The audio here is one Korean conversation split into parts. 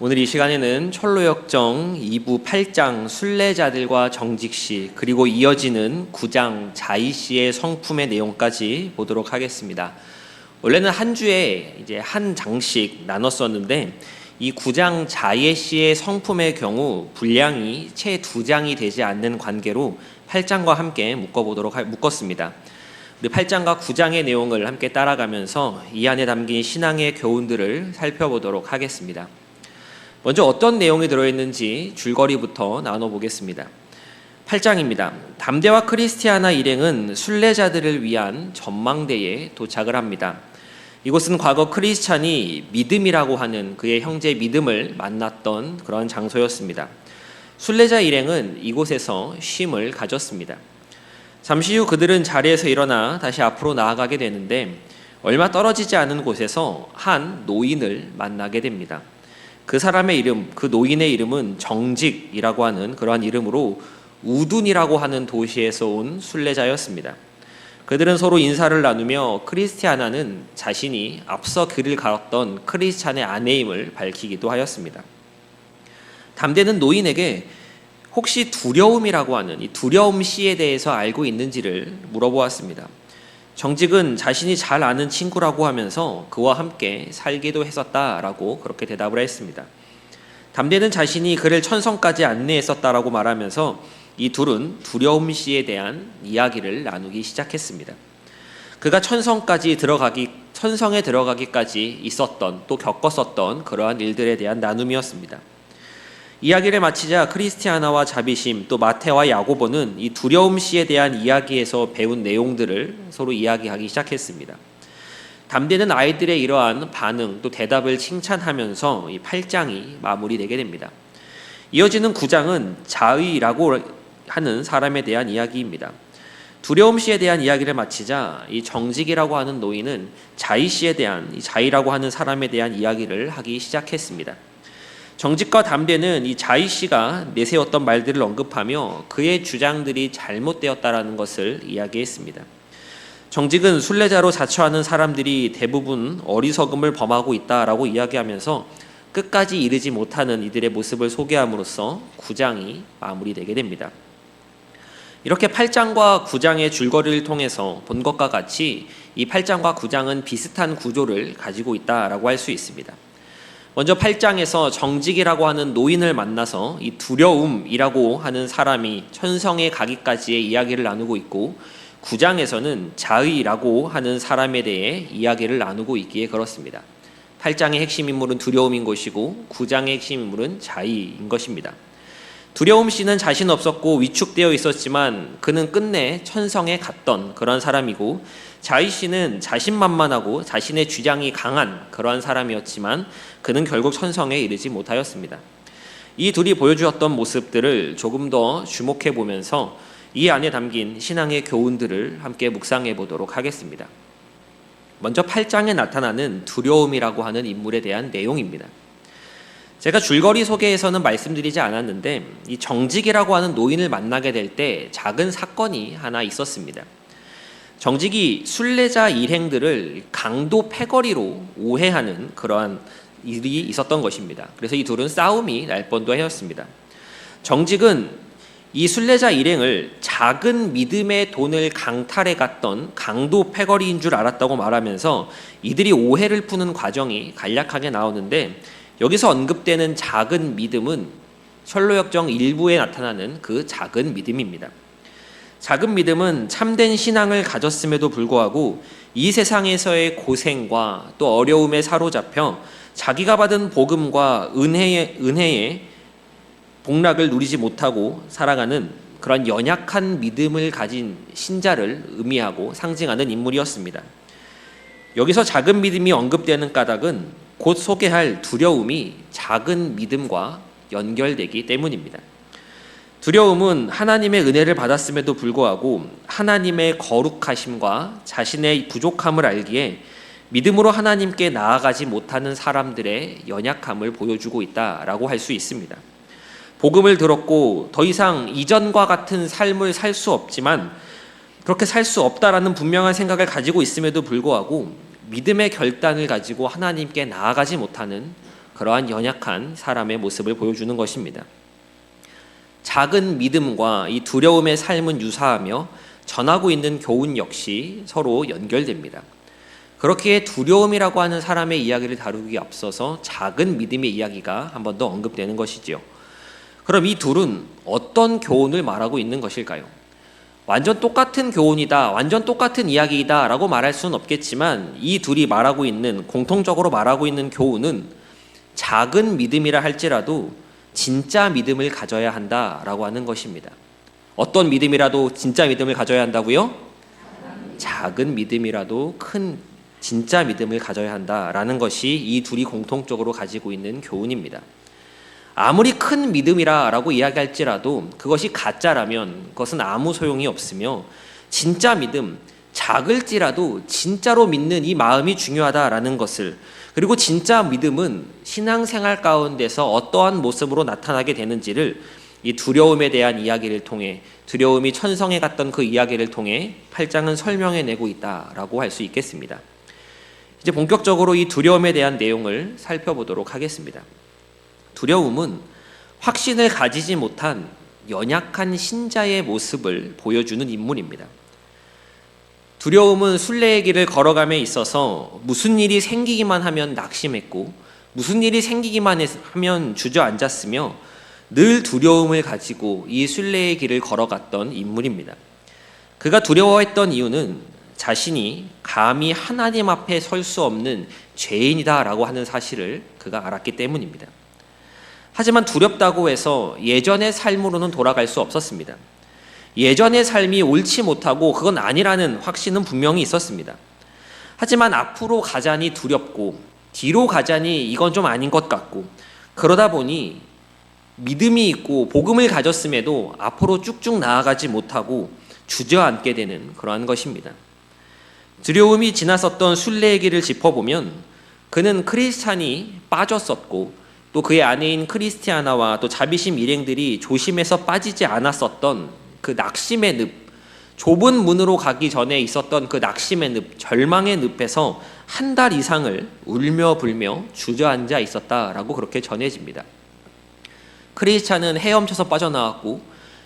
오늘 이 시간에는 철로역정 2부 8장 순례자들과 정직시 그리고 이어지는 9장 자의시의 성품의 내용까지 보도록 하겠습니다. 원래는 한 주에 이제 한 장씩 나눴었는데 이 9장 자의시의 성품의 경우 분량이 채 2장이 되지 않는 관계로 8장과 함께 묶었습니다. 우리 8장과 9장의 내용을 함께 따라가면서 이 안에 담긴 신앙의 교훈들을 살펴보도록 하겠습니다. 먼저 어떤 내용이 들어있는지 줄거리부터 나눠보겠습니다. 8장입니다. 담대와 크리스티아나 일행은 순례자들을 위한 전망대에 도착을 합니다. 이곳은 과거 크리스찬이 믿음이라고 하는 그의 형제 믿음을 만났던 그런 장소였습니다. 순례자 일행은 이곳에서 쉼을 가졌습니다. 잠시 후 그들은 자리에서 일어나 다시 앞으로 나아가게 되는데 얼마 떨어지지 않은 곳에서 한 노인을 만나게 됩니다. 그 사람의 이름, 그 노인의 이름은 정직이라고 하는 그러한 이름으로 우둔이라고 하는 도시에서 온 순례자였습니다. 그들은 서로 인사를 나누며 크리스티아나는 자신이 앞서 길을 걸었던 크리스찬의 아내임을 밝히기도 하였습니다. 담대는 노인에게 혹시 두려움이라고 하는 이 두려움 시에 대해서 알고 있는지를 물어보았습니다. 정직은 자신이 잘 아는 친구라고 하면서 그와 함께 살기도 했었다라고 그렇게 대답을 했습니다. 담대는 자신이 그를 천성까지 안내했었다라고 말하면서 이 둘은 두려움 시에 대한 이야기를 나누기 시작했습니다. 그가 천성에 들어가기까지 있었던 또 겪었었던 그러한 일들에 대한 나눔이었습니다. 이야기를 마치자 크리스티아나와 자비심 또 마테와 야고보는 이 두려움 시에 대한 이야기에서 배운 내용들을 서로 이야기하기 시작했습니다. 담대는 아이들의 이러한 반응 또 대답을 칭찬하면서 이 8장이 마무리되게 됩니다. 이어지는 9장은 자의라고 하는 사람에 대한 이야기입니다. 두려움 시에 대한 이야기를 마치자 이 정직이라고 하는 노인은 자의 시에 대한 이 자의라고 하는 사람에 대한 이야기를 하기 시작했습니다. 정직과 담대는 이 자의 씨가 내세웠던 말들을 언급하며 그의 주장들이 잘못되었다라는 것을 이야기했습니다. 정직은 순례자로 자처하는 사람들이 대부분 어리석음을 범하고 있다라고 이야기하면서 끝까지 이르지 못하는 이들의 모습을 소개함으로써 9장이 마무리되게 됩니다. 이렇게 8장과 9장의 줄거리를 통해서 본 것과 같이 이 8장과 9장은 비슷한 구조를 가지고 있다라고 할 수 있습니다. 먼저 8장에서 정직이라고 하는 노인을 만나서 이 두려움이라고 하는 사람이 천성에 가기까지의 이야기를 나누고 있고 9장에서는 자의라고 하는 사람에 대해 이야기를 나누고 있기에 그렇습니다. 8장의 핵심 인물은 두려움인 것이고 9장의 핵심 인물은 자의인 것입니다. 두려움 씨는 자신 없었고 위축되어 있었지만 그는 끝내 천성에 갔던 그런 사람이고 자의 씨는 자신만만하고 자신의 주장이 강한 그러한 사람이었지만 그는 결국 천성에 이르지 못하였습니다. 이 둘이 보여주었던 모습들을 조금 더 주목해 보면서 이 안에 담긴 신앙의 교훈들을 함께 묵상해 보도록 하겠습니다. 먼저 8장에 나타나는 두려움이라고 하는 인물에 대한 내용입니다. 제가 줄거리 소개에서는 말씀드리지 않았는데 이 정직이라고 하는 노인을 만나게 될 때 작은 사건이 하나 있었습니다. 정직이 순례자 일행들을 강도 패거리로 오해하는 그러한 일이 있었던 것입니다. 그래서 이 둘은 싸움이 날 뻔도 하였습니다. 정직은 이 순례자 일행을 작은 믿음의 돈을 강탈해 갔던 강도 패거리인 줄 알았다고 말하면서 이들이 오해를 푸는 과정이 간략하게 나오는데 여기서 언급되는 작은 믿음은 철로역정 일부에 나타나는 그 작은 믿음입니다. 작은 믿음은 참된 신앙을 가졌음에도 불구하고 이 세상에서의 고생과 또 어려움에 사로잡혀 자기가 받은 복음과 은혜의 복락을 누리지 못하고 살아가는 그런 연약한 믿음을 가진 신자를 의미하고 상징하는 인물이었습니다. 여기서 작은 믿음이 언급되는 까닭은 곧 소개할 두려움이 작은 믿음과 연결되기 때문입니다. 두려움은 하나님의 은혜를 받았음에도 불구하고 하나님의 거룩하심과 자신의 부족함을 알기에 믿음으로 하나님께 나아가지 못하는 사람들의 연약함을 보여주고 있다라고 할 수 있습니다. 복음을 들었고 더 이상 이전과 같은 삶을 살 수 없지만 그렇게 살 수 없다라는 분명한 생각을 가지고 있음에도 불구하고 믿음의 결단을 가지고 하나님께 나아가지 못하는 그러한 연약한 사람의 모습을 보여주는 것입니다. 작은 믿음과 이 두려움의 삶은 유사하며 전하고 있는 교훈 역시 서로 연결됩니다. 그렇기에 두려움이라고 하는 사람의 이야기를 다루기 앞서서 작은 믿음의 이야기가 한 번 더 언급되는 것이지요. 그럼 이 둘은 어떤 교훈을 말하고 있는 것일까요? 완전 똑같은 교훈이다, 완전 똑같은 이야기이다 라고 말할 수는 없겠지만 이 둘이 말하고 있는, 공통적으로 말하고 있는 교훈은 작은 믿음이라 할지라도 진짜 믿음을 가져야 한다라고 하는 것입니다. 어떤 믿음이라도 진짜 믿음을 가져야 한다고요? 작은 믿음이라도 큰 진짜 믿음을 가져야 한다라는 것이 이 둘이 공통적으로 가지고 있는 교훈입니다. 아무리 큰 믿음이라고 이야기할지라도 그것이 가짜라면 그것은 아무 소용이 없으며, 진짜 믿음, 작을지라도 진짜로 믿는 이 마음이 중요하다라는 것을, 그리고 진짜 믿음은 신앙생활 가운데서 어떠한 모습으로 나타나게 되는지를 이 두려움에 대한 이야기를 통해, 두려움이 천성에 갔던 그 이야기를 통해 8장은 설명해내고 있다라고 할 수 있겠습니다. 이제 본격적으로 이 두려움에 대한 내용을 살펴보도록 하겠습니다. 두려움은 확신을 가지지 못한 연약한 신자의 모습을 보여주는 인물입니다. 두려움은 순례의 길을 걸어감에 있어서 무슨 일이 생기기만 하면 낙심했고, 무슨 일이 생기기만 하면 주저앉았으며 늘 두려움을 가지고 이 순례의 길을 걸어갔던 인물입니다. 그가 두려워했던 이유는 자신이 감히 하나님 앞에 설 수 없는 죄인이다라고 하는 사실을 그가 알았기 때문입니다. 하지만 두렵다고 해서 예전의 삶으로는 돌아갈 수 없었습니다. 예전의 삶이 옳지 못하고 그건 아니라는 확신은 분명히 있었습니다. 하지만 앞으로 가자니 두렵고 뒤로 가자니 이건 좀 아닌 것 같고, 그러다 보니 믿음이 있고 복음을 가졌음에도 앞으로 쭉쭉 나아가지 못하고 주저앉게 되는 그러한 것입니다. 두려움이 지났었던 순례의 길을 짚어보면 그는 크리스찬이 빠졌었고, 또 그의 아내인 크리스티아나와 또 자비심 일행들이 조심해서 빠지지 않았었던 그 낙심의 늪, 좁은 문으로 가기 전에 있었던 그 낙심의 늪, 절망의 늪에서 한 달 이상을 울며 불며 주저앉아 있었다라고 그렇게 전해집니다. 크리스찬은 헤엄쳐서 빠져나왔고,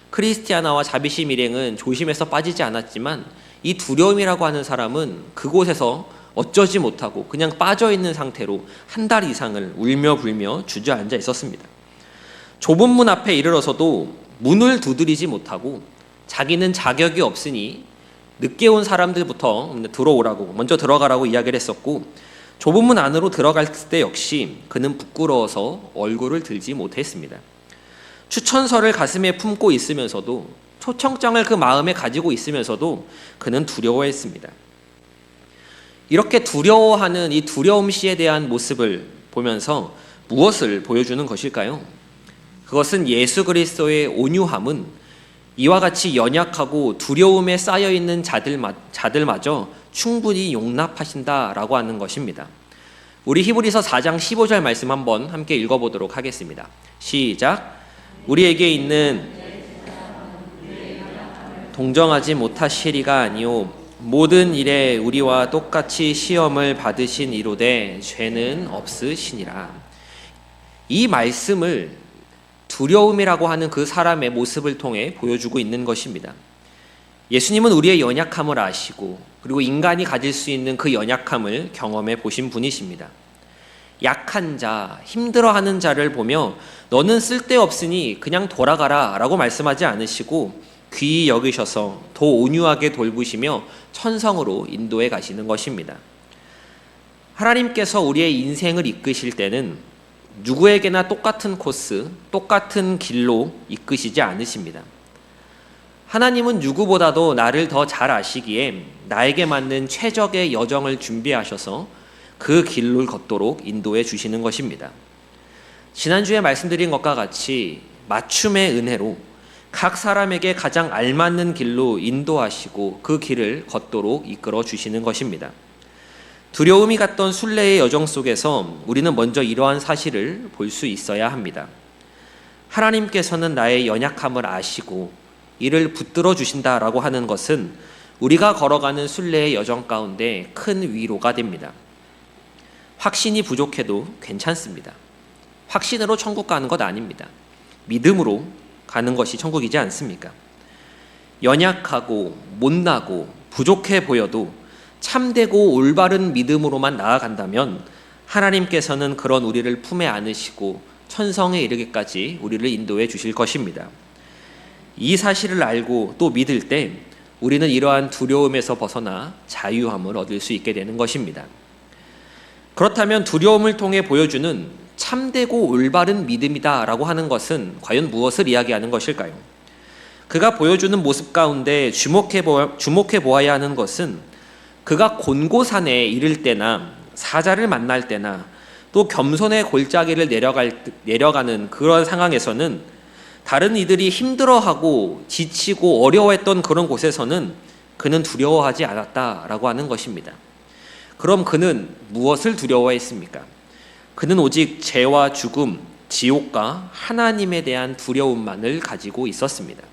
크리스티아나와 자비심 일행은 조심해서 빠지지 않았지만 이 두려움이라고 하는 사람은 그곳에서 어쩌지 못하고 그냥 빠져있는 상태로 한 달 이상을 울며 불며 주저앉아 있었습니다. 좁은 문 앞에 이르러서도 문을 두드리지 못하고 자기는 자격이 없으니 늦게 온 사람들부터 들어오라고, 먼저 들어가라고 이야기를 했었고, 좁은 문 안으로 들어갈 때 역시 그는 부끄러워서 얼굴을 들지 못했습니다. 추천서를 가슴에 품고 있으면서도, 초청장을 그 마음에 가지고 있으면서도 그는 두려워했습니다. 이렇게 두려워하는 이 두려움 씨에 대한 모습을 보면서 무엇을 보여주는 것일까요? 그것은 예수 그리스도의 온유함은 이와 같이 연약하고 두려움에 쌓여있는 자들마저 충분히 용납하신다라고 하는 것입니다. 우리 히브리서 4장 15절 말씀 한번 함께 읽어보도록 하겠습니다. 시작. 우리에게 있는 동정하지 못하시리가 아니오 모든 일에 우리와 똑같이 시험을 받으신 이로되 죄는 없으시니라. 이 말씀을 두려움이라고 하는 그 사람의 모습을 통해 보여주고 있는 것입니다. 예수님은 우리의 연약함을 아시고, 그리고 인간이 가질 수 있는 그 연약함을 경험해 보신 분이십니다. 약한 자, 힘들어하는 자를 보며 너는 쓸데없으니 그냥 돌아가라 라고 말씀하지 않으시고 귀히 여기셔서 더 온유하게 돌보시며 천성으로 인도해 가시는 것입니다. 하나님께서 우리의 인생을 이끄실 때는 누구에게나 똑같은 코스, 똑같은 길로 이끄시지 않으십니다. 하나님은 누구보다도 나를 더 잘 아시기에 나에게 맞는 최적의 여정을 준비하셔서 그 길을 걷도록 인도해 주시는 것입니다. 지난주에 말씀드린 것과 같이 맞춤의 은혜로 각 사람에게 가장 알맞는 길로 인도하시고 그 길을 걷도록 이끌어 주시는 것입니다. 두려움이 갔던 순례의 여정 속에서 우리는 먼저 이러한 사실을 볼 수 있어야 합니다. 하나님께서는 나의 연약함을 아시고 이를 붙들어 주신다라고 하는 것은 우리가 걸어가는 순례의 여정 가운데 큰 위로가 됩니다. 확신이 부족해도 괜찮습니다. 확신으로 천국 가는 것 아닙니다. 믿음으로 가는 것이 천국이지 않습니까? 연약하고 못나고 부족해 보여도 참되고 올바른 믿음으로만 나아간다면 하나님께서는 그런 우리를 품에 안으시고 천성에 이르기까지 우리를 인도해 주실 것입니다. 이 사실을 알고 또 믿을 때 우리는 이러한 두려움에서 벗어나 자유함을 얻을 수 있게 되는 것입니다. 그렇다면 두려움을 통해 보여주는 참되고 올바른 믿음이다라고 하는 것은 과연 무엇을 이야기하는 것일까요? 그가 보여주는 모습 가운데 주목해 보아야 하는 것은 그가 곤고산에 이를 때나 사자를 만날 때나 또 겸손의 골짜기를 내려가는 그런 상황에서는 다른 이들이 힘들어하고 지치고 어려워했던 그런 곳에서는 그는 두려워하지 않았다라고 하는 것입니다. 그럼 그는 무엇을 두려워했습니까? 그는 오직 죄와 죽음, 지옥과 하나님에 대한 두려움만을 가지고 있었습니다.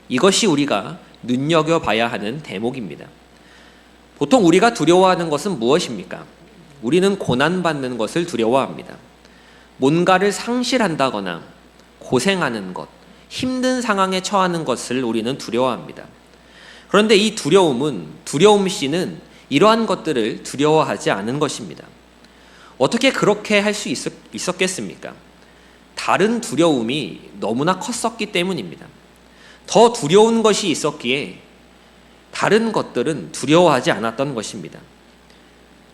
이것이 우리가 눈여겨봐야 하는 대목입니다. 보통 우리가 두려워하는 것은 무엇입니까? 우리는 고난받는 것을 두려워합니다. 뭔가를 상실한다거나 고생하는 것, 힘든 상황에 처하는 것을 우리는 두려워합니다. 그런데 이 두려움씨는 이러한 것들을 두려워하지 않은 것입니다. 어떻게 그렇게 할 수 있었겠습니까? 다른 두려움이 너무나 컸었기 때문입니다. 더 두려운 것이 있었기에 다른 것들은 두려워하지 않았던 것입니다.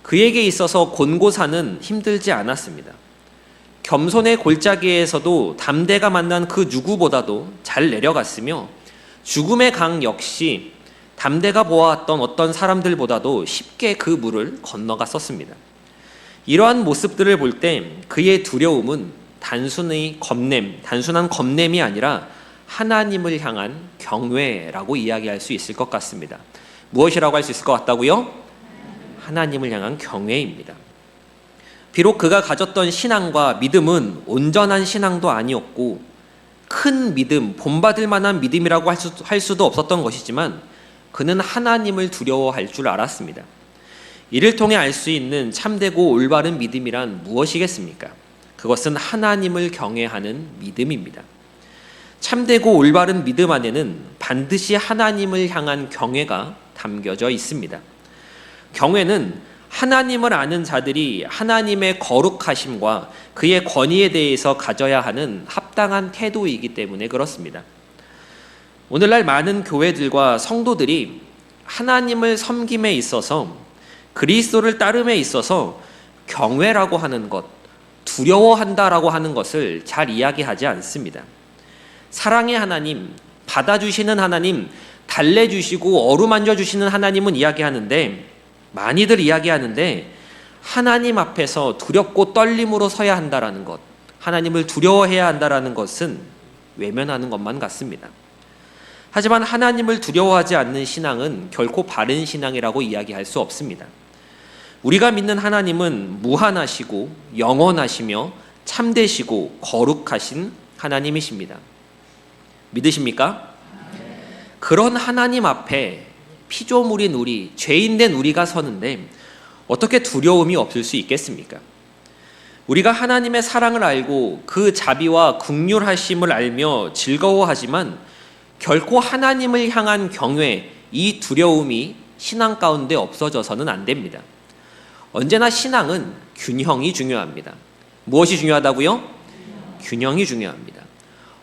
그에게 있어서 곤고산은 힘들지 않았습니다. 겸손의 골짜기에서도 담대가 만난 그 누구보다도 잘 내려갔으며 죽음의 강 역시 담대가 보아왔던 어떤 사람들보다도 쉽게 그 물을 건너갔었습니다. 이러한 모습들을 볼 때 그의 두려움은 단순한 겁냄이 아니라 하나님을 향한 경외라고 이야기할 수 있을 것 같습니다. 무엇이라고 할 수 있을 것 같다고요? 하나님을 향한 경외입니다. 비록 그가 가졌던 신앙과 믿음은 온전한 신앙도 아니었고 큰 믿음, 본받을 만한 믿음이라고 할 수도 없었던 것이지만 그는 하나님을 두려워할 줄 알았습니다. 이를 통해 알 수 있는 참되고 올바른 믿음이란 무엇이겠습니까? 그것은 하나님을 경외하는 믿음입니다. 참되고 올바른 믿음 안에는 반드시 하나님을 향한 경외가 담겨져 있습니다. 경외는 하나님을 아는 자들이 하나님의 거룩하심과 그의 권위에 대해서 가져야 하는 합당한 태도이기 때문에 그렇습니다. 오늘날 많은 교회들과 성도들이 하나님을 섬김에 있어서 그리스도를 따름에 있어서 경외라고 하는 것, 두려워한다라고 하는 것을 잘 이야기하지 않습니다. 사랑의 하나님, 받아주시는 하나님, 달래주시고 어루만져 주시는 하나님은 이야기하는데 많이들 이야기하는데 하나님 앞에서 두렵고 떨림으로 서야 한다라는 것, 하나님을 두려워해야 한다라는 것은 외면하는 것만 같습니다. 하지만 하나님을 두려워하지 않는 신앙은 결코 바른 신앙이라고 이야기할 수 없습니다. 우리가 믿는 하나님은 무한하시고 영원하시며 참되시고 거룩하신 하나님이십니다. 믿으십니까? 그런 하나님 앞에 피조물인 우리, 죄인된 우리가 서는데 어떻게 두려움이 없을 수 있겠습니까? 우리가 하나님의 사랑을 알고 그 자비와 긍휼하심을 알며 즐거워하지만 결코 하나님을 향한 경외, 이 두려움이 신앙 가운데 없어져서는 안 됩니다. 언제나 신앙은 균형이 중요합니다. 무엇이 중요하다고요? 균형이 중요합니다.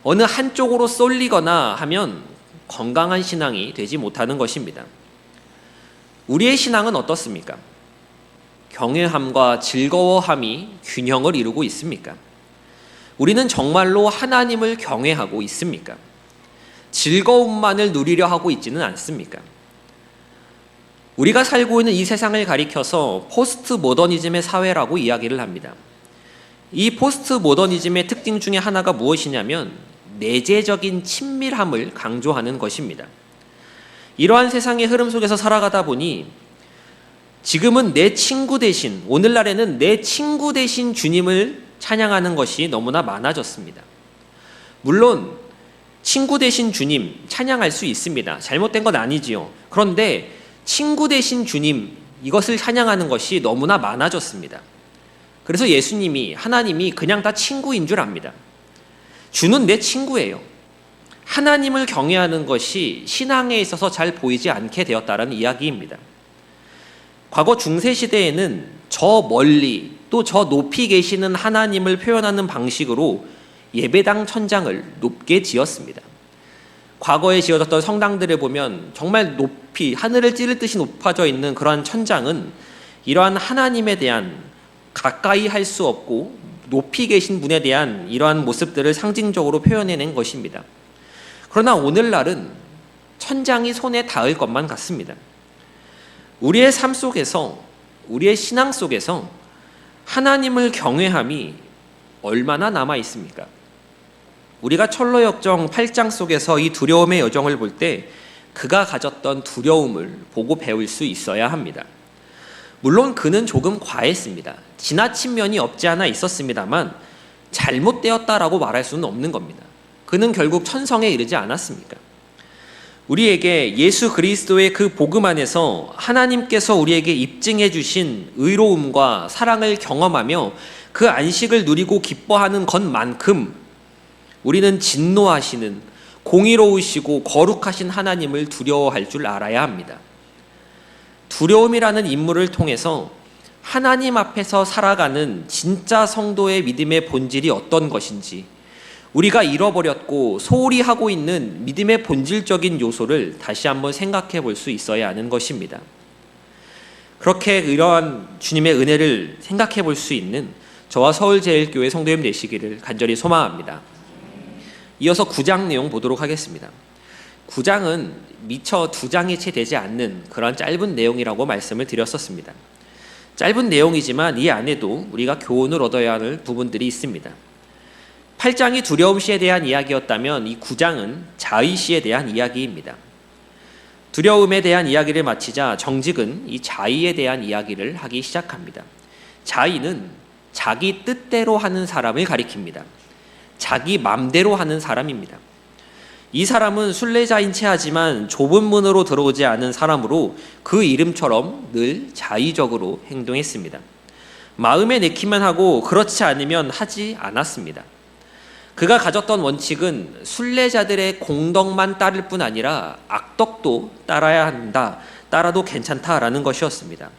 어느 한쪽으로 쏠리거나 하면 건강한 신앙이 되지 못하는 것입니다. 우리의 신앙은 어떻습니까? 경외함과 즐거워함이 균형을 이루고 있습니까? 우리는 정말로 하나님을 경외하고 있습니까? 즐거움만을 누리려 하고 있지는 않습니까? 우리가 살고 있는 이 세상을 가리켜서 포스트 모더니즘의 사회라고 이야기를 합니다. 이 포스트 모더니즘의 특징 중에 하나가 무엇이냐면 내재적인 친밀함을 강조하는 것입니다. 이러한 세상의 흐름 속에서 살아가다 보니 지금은 내 친구 대신, 오늘날에는 내 친구 대신 주님을 찬양하는 것이 너무나 많아졌습니다. 물론 친구 대신 주님 찬양할 수 있습니다. 잘못된 건 아니지요. 그런데 친구 대신 주님, 이것을 찬양하는 것이 너무나 많아졌습니다. 그래서 예수님이, 하나님이 그냥 다 친구인 줄 압니다. 주는 내 친구예요. 하나님을 경외하는 것이 신앙에 있어서 잘 보이지 않게 되었다라는 이야기입니다. 과거 중세시대에는 저 멀리 또 저 높이 계시는 하나님을 표현하는 방식으로 예배당 천장을 높게 지었습니다. 과거에 지어졌던 성당들을 보면 정말 높이 하늘을 찌를 듯이 높아져 있는 그러한 천장은 이러한 하나님에 대한 가까이 할 수 없고 높이 계신 분에 대한 이러한 모습들을 상징적으로 표현해낸 것입니다. 그러나 오늘날은 천장이 손에 닿을 것만 같습니다. 우리의 삶 속에서, 우리의 신앙 속에서 하나님을 경외함이 얼마나 남아 있습니까? 우리가 철로역정 8장 속에서 이 두려움의 여정을 볼 때 그가 가졌던 두려움을 보고 배울 수 있어야 합니다. 물론 그는 조금 과했습니다. 지나친 면이 없지 않아 있었습니다만 잘못되었다라고 말할 수는 없는 겁니다. 그는 결국 천성에 이르지 않았습니까? 우리에게 예수 그리스도의 그 복음 안에서 하나님께서 우리에게 입증해 주신 의로움과 사랑을 경험하며 그 안식을 누리고 기뻐하는 것만큼 우리는 진노하시는 공의로우시고 거룩하신 하나님을 두려워할 줄 알아야 합니다. 두려움이라는 인물을 통해서 하나님 앞에서 살아가는 진짜 성도의 믿음의 본질이 어떤 것인지, 우리가 잃어버렸고 소홀히 하고 있는 믿음의 본질적인 요소를 다시 한번 생각해 볼 수 있어야 하는 것입니다. 그렇게 이러한 주님의 은혜를 생각해 볼 수 있는 저와 서울제일교회 성도님 되시기를 간절히 소망합니다. 이어서 9장 내용 보도록 하겠습니다. 9장은 미처 2장이 채 되지 않는 그런 짧은 내용이라고 말씀을 드렸었습니다. 짧은 내용이지만 이 안에도 우리가 교훈을 얻어야 할 부분들이 있습니다. 8장이 두려움시에 대한 이야기였다면 이 9장은 자의시에 대한 이야기입니다. 두려움에 대한 이야기를 마치자 정직은 이 자의에 대한 이야기를 하기 시작합니다. 자의는 자기 뜻대로 하는 사람을 가리킵니다. 자기 맘대로 하는 사람입니다. 이 사람은 순례자인 채 하지만 좁은 문으로 들어오지 않은 사람으로 그 이름처럼 늘 자의적으로 행동했습니다. 마음에 내키면 하고 그렇지 않으면 하지 않았습니다. 그가 가졌던 원칙은 순례자들의 공덕만 따를 뿐 아니라 악덕도 따라야 한다, 따라도 괜찮다라는 것이었습니다.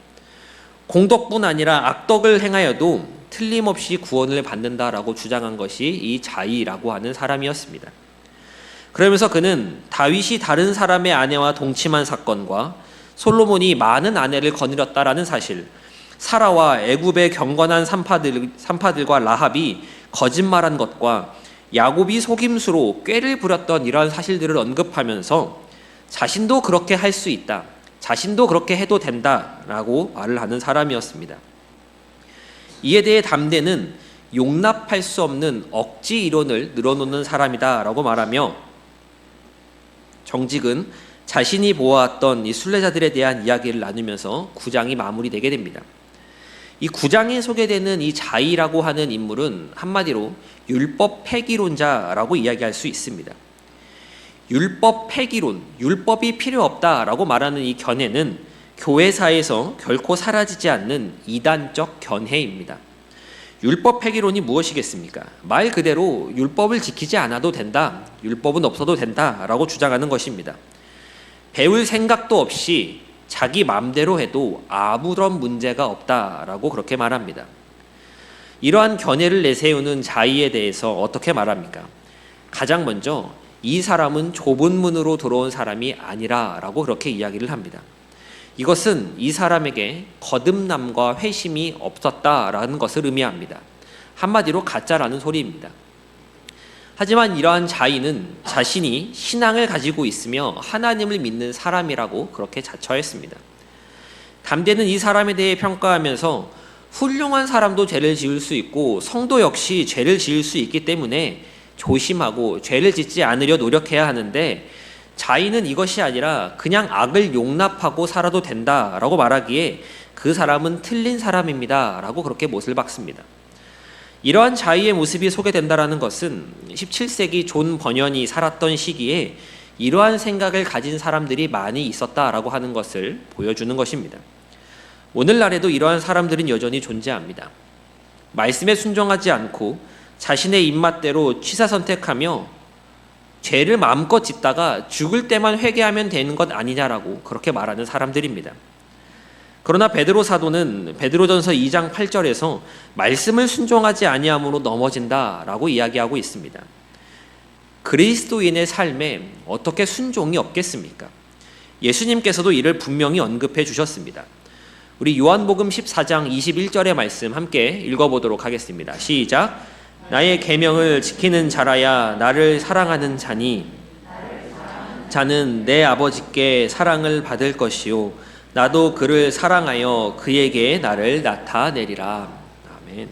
공덕뿐 아니라 악덕을 행하여도 틀림없이 구원을 받는다라고 주장한 것이 이 자의라고 하는 사람이었습니다. 그러면서 그는 다윗이 다른 사람의 아내와 동침한 사건과 솔로몬이 많은 아내를 거느렸다라는 사실, 사라와 애굽의 경건한 산파들과 라합이 거짓말한 것과 야곱이 속임수로 꾀를 부렸던 이러한 사실들을 언급하면서 자신도 그렇게 할 수 있다, 자신도 그렇게 해도 된다라고 말을 하는 사람이었습니다. 이에 대해 담대는 용납할 수 없는 억지 이론을 늘어놓는 사람이다라고 말하며 정직은 자신이 보아왔던 이 순례자들에 대한 이야기를 나누면서 9장이 마무리되게 됩니다. 이 9장에 소개되는 이 자의라고 하는 인물은 한마디로 율법 폐기론자라고 이야기할 수 있습니다. 율법 폐기론, 율법이 필요 없다라고 말하는 이 견해는 교회사에서 결코 사라지지 않는 이단적 견해입니다. 율법 폐기론이 무엇이겠습니까? 말 그대로 율법을 지키지 않아도 된다, 율법은 없어도 된다라고 주장하는 것입니다. 배울 생각도 없이 자기 마음대로 해도 아무런 문제가 없다라고 그렇게 말합니다. 이러한 견해를 내세우는 자의에 대해서 어떻게 말합니까? 가장 먼저 이 사람은 좁은 문으로 들어온 사람이 아니라라고 그렇게 이야기를 합니다. 이것은 이 사람에게 거듭남과 회심이 없었다라는 것을 의미합니다. 한마디로 가짜라는 소리입니다. 하지만 이러한 자의는 자신이 신앙을 가지고 있으며 하나님을 믿는 사람이라고 그렇게 자처했습니다. 담대는 이 사람에 대해 평가하면서 훌륭한 사람도 죄를 지을 수 있고 성도 역시 죄를 지을 수 있기 때문에 조심하고 죄를 짓지 않으려 노력해야 하는데, 자의는 이것이 아니라 그냥 악을 용납하고 살아도 된다라고 말하기에 그 사람은 틀린 사람입니다 라고 그렇게 못을 박습니다. 이러한 자의의 모습이 소개된다라는 것은 17세기 존 버년이 살았던 시기에 이러한 생각을 가진 사람들이 많이 있었다라고 하는 것을 보여주는 것입니다. 오늘날에도 이러한 사람들은 여전히 존재합니다. 말씀에 순종하지 않고 자신의 입맛대로 취사 선택하며 죄를 마음껏 짓다가 죽을 때만 회개하면 되는 것 아니냐라고 그렇게 말하는 사람들입니다. 그러나 베드로 사도는 베드로전서 2장 8절에서 말씀을 순종하지 아니함으로 넘어진다라고 이야기하고 있습니다. 그리스도인의 삶에 어떻게 순종이 없겠습니까? 예수님께서도 이를 분명히 언급해 주셨습니다. 우리 요한복음 14장 21절의 말씀 함께 읽어보도록 하겠습니다. 시작. 나의 계명을 지키는 자라야 나를 사랑하는 자니 자는 내 아버지께 사랑을 받을 것이요 나도 그를 사랑하여 그에게 나를 나타내리라. 아멘.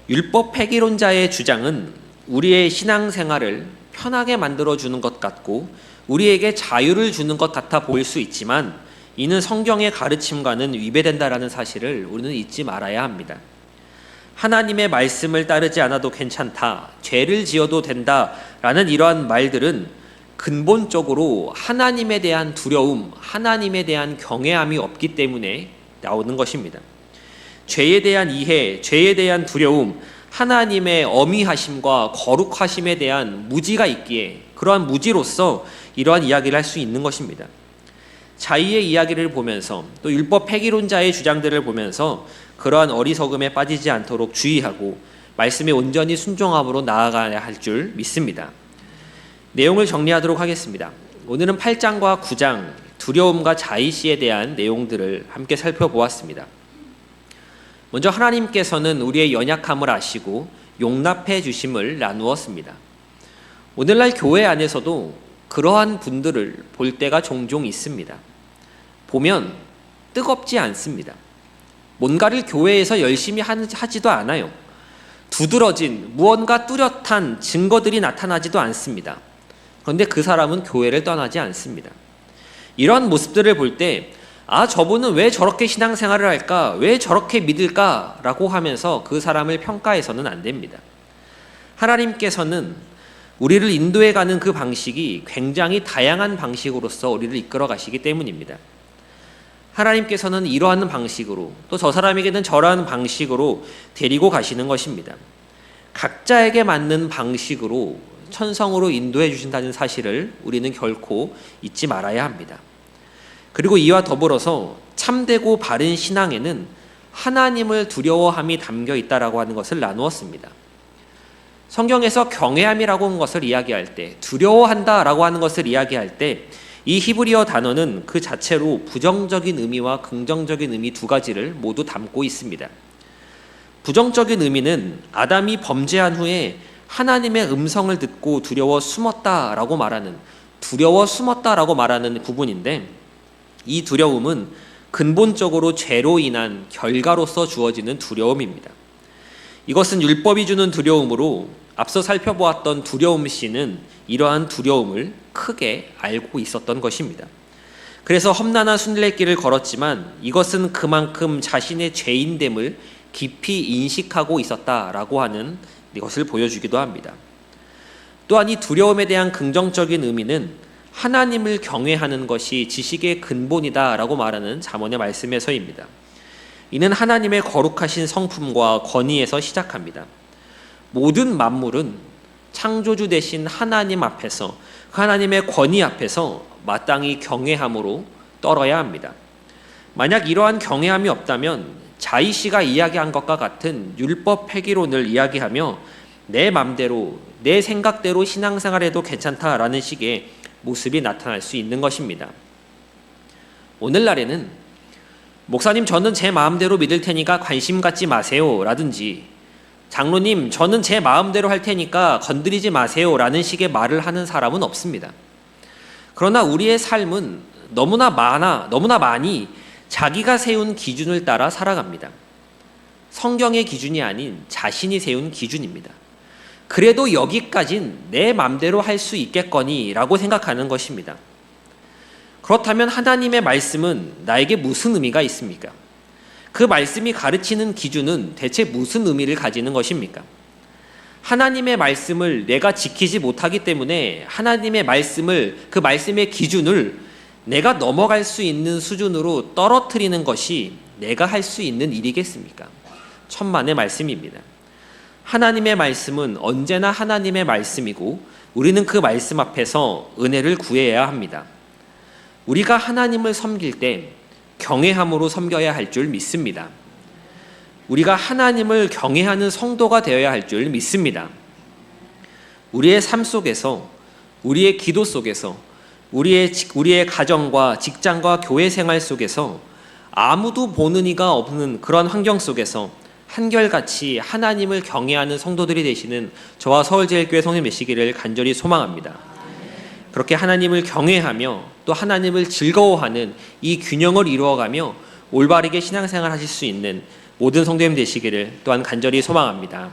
율법 폐기론자의 주장은 우리의 신앙생활을 편하게 만들어주는 것 같고 우리에게 자유를 주는 것 같아 보일 수 있지만 이는 성경의 가르침과는 위배된다라는 사실을 우리는 잊지 말아야 합니다. 하나님의 말씀을 따르지 않아도 괜찮다, 죄를 지어도 된다라는 이러한 말들은 근본적으로 하나님에 대한 두려움, 하나님에 대한 경외함이 없기 때문에 나오는 것입니다. 죄에 대한 이해, 죄에 대한 두려움, 하나님의 어미하심과 거룩하심에 대한 무지가 있기에 그러한 무지로서 이러한 이야기를 할 수 있는 것입니다. 자의의 이야기를 보면서 또 율법 폐기론자의 주장들을 보면서 그러한 어리석음에 빠지지 않도록 주의하고 말씀에 온전히 순종함으로 나아가야 할 줄 믿습니다. 내용을 정리하도록 하겠습니다. 오늘은 8장과 9장 두려움과 자의시에 대한 내용들을 함께 살펴보았습니다. 먼저 하나님께서는 우리의 연약함을 아시고 용납해 주심을 나누었습니다. 오늘날 교회 안에서도 그러한 분들을 볼 때가 종종 있습니다. 보면 뜨겁지 않습니다. 뭔가를 교회에서 열심히 하지도 않아요. 두드러진 무언가 뚜렷한 증거들이 나타나지도 않습니다. 그런데 그 사람은 교회를 떠나지 않습니다. 이런 모습들을 볼 때 저분은 왜 저렇게 신앙생활을 할까? 왜 저렇게 믿을까? 라고 하면서 그 사람을 평가해서는 안 됩니다. 하나님께서는 우리를 인도해가는 그 방식이 굉장히 다양한 방식으로서 우리를 이끌어 가시기 때문입니다. 하나님께서는 이러한 방식으로 또 저 사람에게는 저러한 방식으로 데리고 가시는 것입니다. 각자에게 맞는 방식으로 천성으로 인도해 주신다는 사실을 우리는 결코 잊지 말아야 합니다. 그리고 이와 더불어서 참되고 바른 신앙에는 하나님을 두려워함이 담겨 있다라고 하는 것을 나누었습니다. 성경에서 경외함이라고 하는 것을 이야기할 때, 두려워한다라고 하는 것을 이야기할 때 이 히브리어 단어는 그 자체로 부정적인 의미와 긍정적인 의미 두 가지를 모두 담고 있습니다. 부정적인 의미는 아담이 범죄한 후에 하나님의 음성을 듣고 두려워 숨었다라고 말하는 부분인데 이 두려움은 근본적으로 죄로 인한 결과로서 주어지는 두려움입니다. 이것은 율법이 주는 두려움으로 앞서 살펴보았던 두려움씨는 이러한 두려움을 크게 알고 있었던 것입니다. 그래서 험난한 순례길을 걸었지만 이것은 그만큼 자신의 죄인됨을 깊이 인식하고 있었다라고 하는 것을 보여주기도 합니다. 또한 이 두려움에 대한 긍정적인 의미는 하나님을 경외하는 것이 지식의 근본이다라고 말하는 잠언의 말씀에서입니다. 이는 하나님의 거룩하신 성품과 권위에서 시작합니다. 모든 만물은 창조주 되신 하나님 앞에서 그 하나님의 권위 앞에서 마땅히 경외함으로 떨어야 합니다. 만약 이러한 경외함이 없다면 자이씨가 이야기한 것과 같은 율법 폐기론을 이야기하며 내 맘대로 내 생각대로 신앙생활해도 괜찮다라는 식의 모습이 나타날 수 있는 것입니다. 오늘날에는 목사님 저는 제 마음대로 믿을 테니까 관심 갖지 마세요 라든지 장로님 저는 제 마음대로 할 테니까 건드리지 마세요 라는 식의 말을 하는 사람은 없습니다. 그러나 우리의 삶은 너무나 많이 자기가 세운 기준을 따라 살아갑니다. 성경의 기준이 아닌 자신이 세운 기준입니다. 그래도 여기까진 내 맘대로 할 수 있겠거니 라고 생각하는 것입니다. 그렇다면 하나님의 말씀은 나에게 무슨 의미가 있습니까? 그 말씀이 가르치는 기준은 대체 무슨 의미를 가지는 것입니까? 하나님의 말씀을 내가 지키지 못하기 때문에 하나님의 말씀을 그 말씀의 기준을 내가 넘어갈 수 있는 수준으로 떨어뜨리는 것이 내가 할 수 있는 일이겠습니까? 천만의 말씀입니다. 하나님의 말씀은 언제나 하나님의 말씀이고 우리는 그 말씀 앞에서 은혜를 구해야 합니다. 우리가 하나님을 섬길 때 경외함으로 섬겨야 할 줄 믿습니다. 우리가 하나님을 경외하는 성도가 되어야 할 줄 믿습니다. 우리의 삶 속에서, 우리의 기도 속에서, 우리의 가정과 직장과 교회 생활 속에서 아무도 보는 이가 없는 그런 환경 속에서 한결같이 하나님을 경외하는 성도들이 되시는 저와 서울제일교회 성도님 되시기를 간절히 소망합니다. 그렇게 하나님을 경외하며 또 하나님을 즐거워하는 이 균형을 이루어가며 올바르게 신앙생활 하실 수 있는 모든 성도님 되시기를 또한 간절히 소망합니다.